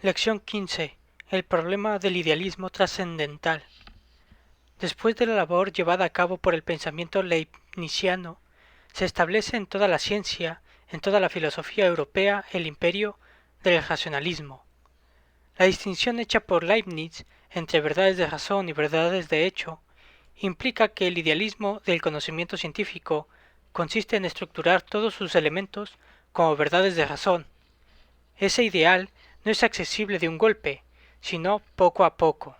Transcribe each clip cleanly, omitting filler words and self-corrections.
Lección 15. El problema del idealismo trascendental. Después de la labor llevada a cabo por el pensamiento leibniziano, se establece en toda la ciencia, en toda la filosofía europea, el imperio del racionalismo. La distinción hecha por Leibniz entre verdades de razón y verdades de hecho implica que el idealismo del conocimiento científico consiste en estructurar todos sus elementos como verdades de razón. Ese ideal no es accesible de un golpe, sino poco a poco.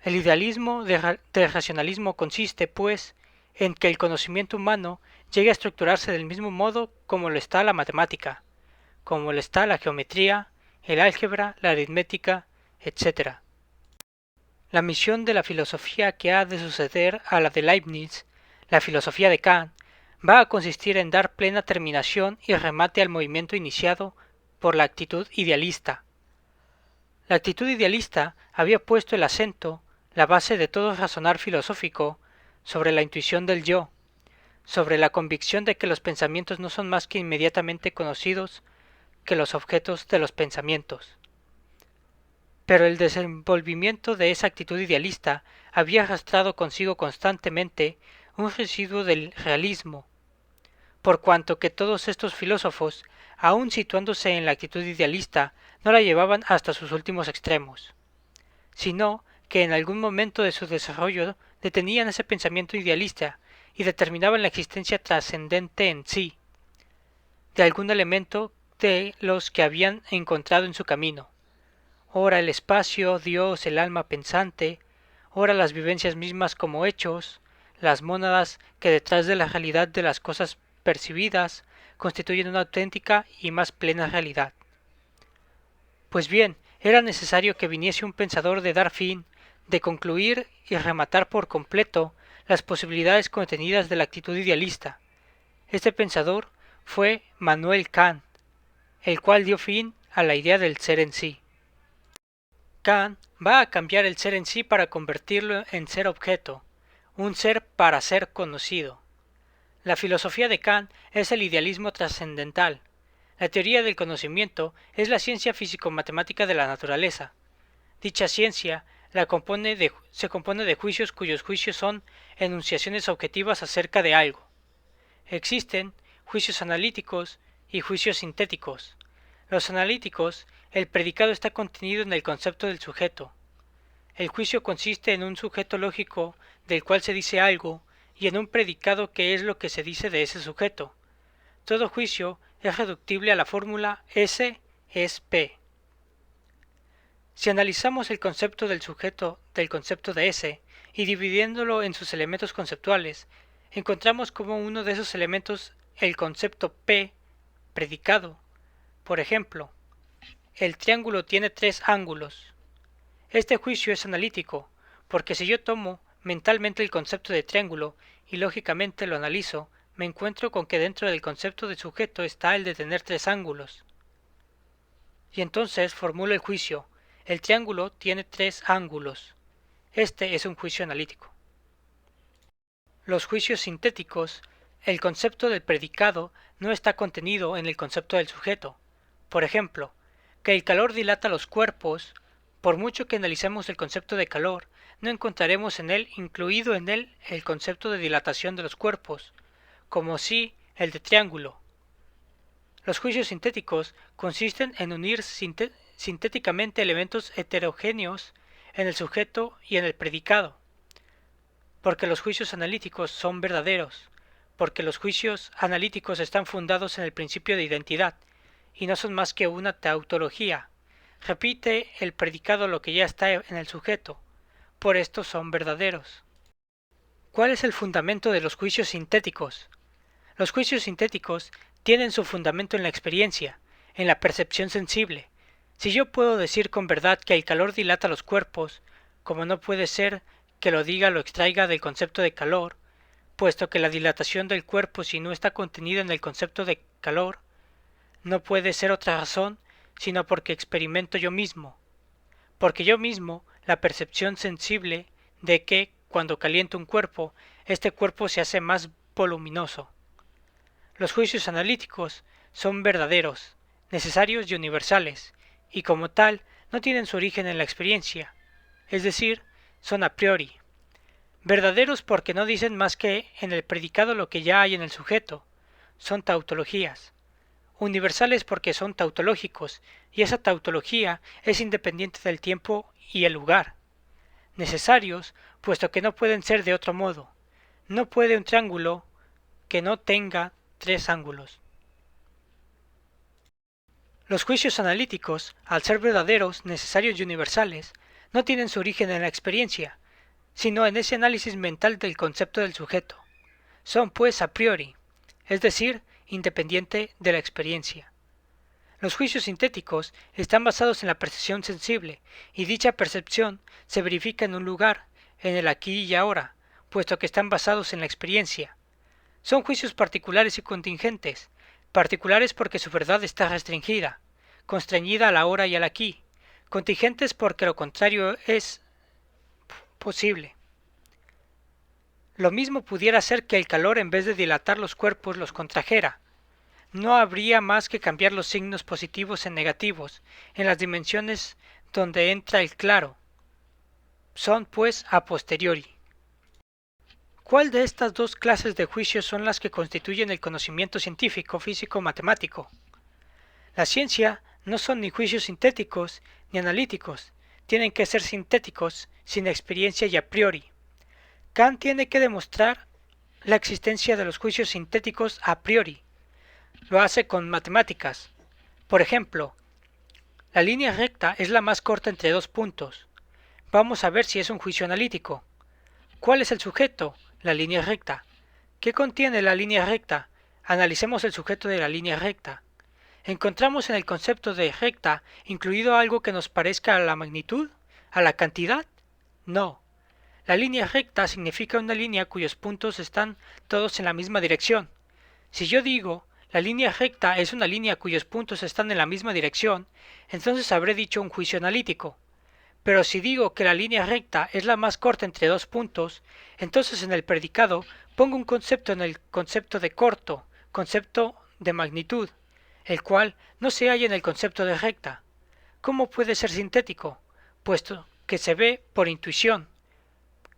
El idealismo del racionalismo consiste, pues, en que el conocimiento humano llegue a estructurarse del mismo modo como lo está la matemática, como lo está la geometría, el álgebra, la aritmética, etc. La misión de la filosofía que ha de suceder a la de Leibniz, la filosofía de Kant, va a consistir en dar plena terminación y remate al movimiento iniciado por la actitud idealista. La actitud idealista había puesto el acento, la base de todo razonar filosófico, sobre la intuición del yo, sobre la convicción de que los pensamientos no son más que inmediatamente conocidos que los objetos de los pensamientos. Pero el desenvolvimiento de esa actitud idealista había arrastrado consigo constantemente un residuo del realismo, por cuanto que todos estos filósofos, aun situándose en la actitud idealista, no la llevaban hasta sus últimos extremos, sino que en algún momento de su desarrollo detenían ese pensamiento idealista y determinaban la existencia trascendente en sí, de algún elemento de los que habían encontrado en su camino, ora el espacio, Dios, el alma pensante, ora las vivencias mismas como hechos, las mónadas que detrás de la realidad de las cosas percibidas constituyen una auténtica y más plena realidad. Pues bien, era necesario que viniese un pensador de dar fin, de concluir y rematar por completo las posibilidades contenidas de la actitud idealista. Este pensador fue Manuel Kant, el cual dio fin a la idea del ser en sí. Kant va a cambiar el ser en sí para convertirlo en ser objeto, un ser para ser conocido. La filosofía de Kant es el idealismo trascendental. La teoría del conocimiento es la ciencia físico-matemática de la naturaleza. Dicha ciencia se compone de juicios cuyos juicios son enunciaciones objetivas acerca de algo. Existen juicios analíticos y juicios sintéticos. Los analíticos, el predicado está contenido en el concepto del sujeto. El juicio consiste en un sujeto lógico del cual se dice algo y en un predicado que es lo que se dice de ese sujeto. Todo juicio es reductible a la fórmula S es P. Si analizamos el concepto del sujeto del concepto de S y dividiéndolo en sus elementos conceptuales, encontramos como uno de esos elementos el concepto P, predicado. Por ejemplo, el triángulo tiene 3 ángulos. Este juicio es analítico, porque si yo tomo mentalmente el concepto de triángulo y lógicamente lo analizo, me encuentro con que dentro del concepto de sujeto está el de tener 3 ángulos. Y entonces formulo el juicio, el triángulo tiene 3 ángulos. Este es un juicio analítico. Los juicios sintéticos, el concepto del predicado no está contenido en el concepto del sujeto. Por ejemplo, que el calor dilata los cuerpos, por mucho que analicemos el concepto de calor, no encontraremos en él incluido en él el concepto de dilatación de los cuerpos, como sí el de triángulo. Los juicios sintéticos consisten en unir sintéticamente elementos heterogéneos en el sujeto y en el predicado, porque los juicios analíticos son verdaderos, porque los juicios analíticos están fundados en el principio de identidad, y no son más que una tautología. Repite el predicado lo que ya está en el sujeto, por esto son verdaderos. ¿Cuál es el fundamento de los juicios sintéticos? Los juicios sintéticos tienen su fundamento en la experiencia, en la percepción sensible. Si yo puedo decir con verdad que el calor dilata los cuerpos, como no puede ser que lo diga lo extraiga del concepto de calor, puesto que la dilatación del cuerpo si no está contenida en el concepto de calor, no puede ser otra razón sino porque experimento yo mismo, porque yo mismo la percepción sensible de que, cuando caliento un cuerpo, este cuerpo se hace más voluminoso. Los juicios analíticos son verdaderos, necesarios y universales, y como tal no tienen su origen en la experiencia, es decir, son a priori. Verdaderos porque no dicen más que en el predicado lo que ya hay en el sujeto, son tautologías. Universales porque son tautológicos, y esa tautología es independiente del tiempo y el lugar. Necesarios, puesto que no pueden ser de otro modo. No puede un triángulo que no tenga tres ángulos. Los juicios analíticos, al ser verdaderos, necesarios y universales, no tienen su origen en la experiencia, sino en ese análisis mental del concepto del sujeto. Son, pues, a priori, es decir, independiente de la experiencia. Los juicios sintéticos están basados en la percepción sensible, y dicha percepción se verifica en un lugar, en el aquí y ahora, puesto que están basados en la experiencia. Son juicios particulares y contingentes, particulares porque su verdad está restringida, constreñida al ahora y al aquí, contingentes porque lo contrario es posible. Lo mismo pudiera ser que el calor en vez de dilatar los cuerpos los contrajera. No habría más que cambiar los signos positivos en negativos, en las dimensiones donde entra el claro. Son, pues, a posteriori. ¿Cuál de estas dos clases de juicios son las que constituyen el conocimiento científico, físico, matemático? La ciencia no son ni juicios sintéticos ni analíticos, tienen que ser sintéticos, sin experiencia y a priori. Kant tiene que demostrar la existencia de los juicios sintéticos a priori. Lo hace con matemáticas. Por ejemplo, la línea recta es la más corta entre dos puntos. Vamos a ver si es un juicio analítico. ¿Cuál es el sujeto? La línea recta. ¿Qué contiene la línea recta? Analicemos el sujeto de la línea recta. ¿Encontramos en el concepto de recta incluido algo que nos parezca a la magnitud? ¿A la cantidad? No. La línea recta significa una línea cuyos puntos están todos en la misma dirección. Si yo digo, la línea recta es una línea cuyos puntos están en la misma dirección, entonces habré dicho un juicio analítico. Pero si digo que la línea recta es la más corta entre dos puntos, entonces en el predicado pongo un concepto en el concepto de corto, concepto de magnitud, el cual no se halla en el concepto de recta. ¿Cómo puede ser sintético? Puesto que se ve por intuición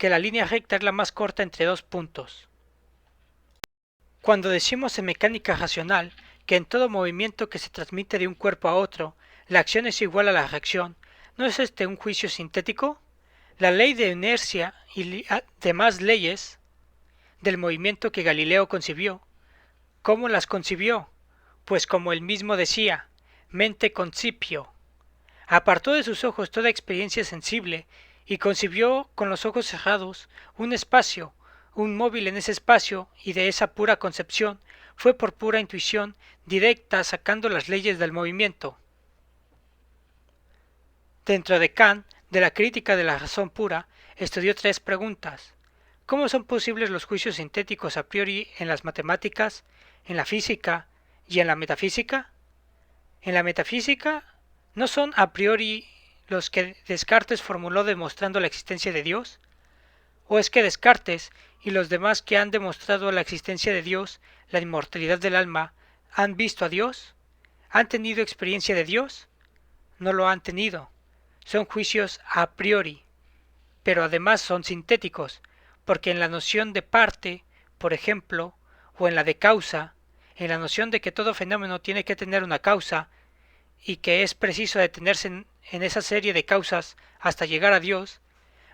que la línea recta es la más corta entre dos puntos. Cuando decimos en mecánica racional que en todo movimiento que se transmite de un cuerpo a otro, la acción es igual a la reacción, ¿no es este un juicio sintético? La ley de inercia y demás leyes del movimiento que Galileo concibió. ¿Cómo las concibió? Pues como él mismo decía, mente concipio. Apartó de sus ojos toda experiencia sensible y concibió con los ojos cerrados un espacio, un móvil en ese espacio, y de esa pura concepción fue por pura intuición directa sacando las leyes del movimiento. Dentro de Kant, de la crítica de la razón pura, estudió tres preguntas. ¿Cómo son posibles los juicios sintéticos a priori en las matemáticas, en la física y en la metafísica? En la metafísica, ¿no son a priori los que Descartes formuló demostrando la existencia de Dios? ¿O es que Descartes y los demás que han demostrado la existencia de Dios, la inmortalidad del alma, han visto a Dios? ¿Han tenido experiencia de Dios? No lo han tenido. Son juicios a priori, pero además son sintéticos, porque en la noción de parte, por ejemplo, o en la de causa, en la noción de que todo fenómeno tiene que tener una causa, y que es preciso detenerse en esa serie de causas hasta llegar a Dios,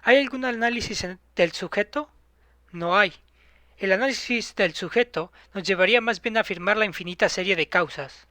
¿hay algún análisis del sujeto? No hay. El análisis del sujeto nos llevaría más bien a afirmar la infinita serie de causas.